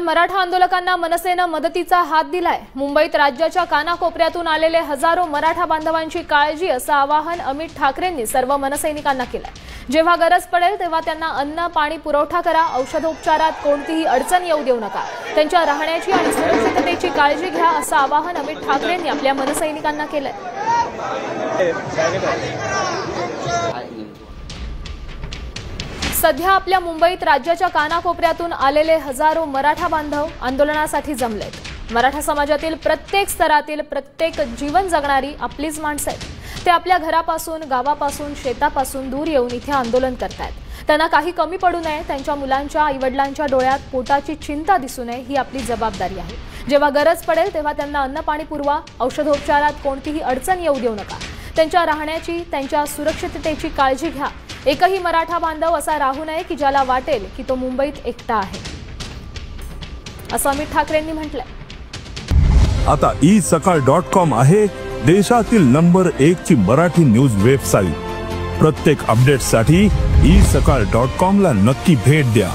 मराठा आंदोलकांना मनसेने मदतीचा हात दिलाय। मुंबईत राज्याच्या कानाकोपऱ्यातून आलेले हजारो मराठा बांधवांची काळजी असं आवाहन अमित ठाकरेंनी सर्व मनसैनिकांना केलंय। जेव्हा गरज पडेल तेव्हा त्यांना अन्न पाणी पुरवठा करा, औषधोपचारात कोणतीही अडचण येऊ देऊ नका, त्यांच्या राहण्याची आणि सुरक्षिततेची काळजी घ्या असं आवाहन अमित ठाकरेंनी आपल्या मनसैनिकांना केलंय। सध्या आपल्या मुंबईत राज्याच्या कानाकोपऱ्यातून आलेले हजारो मराठा बांधव आंदोलनासाठी जमलेत। मराठा समाजातील प्रत्येक स्तरातील प्रत्येक जीवन जगणारी आपलीच माणसं आहेत। ते आपल्या घरापासून, गावापासून, शेतापासून दूर येऊन इथे आंदोलन करतायत। त्यांना काही कमी पडू नये, त्यांच्या मुलांच्या आईवडिलांच्या डोळ्यात पोटाची चिंता दिसू नये ही आपली जबाबदारी आहे। जेव्हा गरज पडेल तेव्हा त्यांना अन्न पाणी पुरवा, औषधोपचारात कोणतीही अडचण येऊ देऊ नका, त्यांच्या राहण्याची, त्यांच्या सुरक्षिततेची काळजी घ्या। एकही मराठा बांधव असा राहू नये की ज्याला वाटेल की तो मुंबईत एकटा आहे, असं अमित ठाकरेंनी म्हटलंय। आता isakal.com आहे देशातील नंबर 1 ची मराठी न्यूज वेबसाईट। प्रत्येक अपडेटसाठी isakal.com ला नक्की भेट द्या।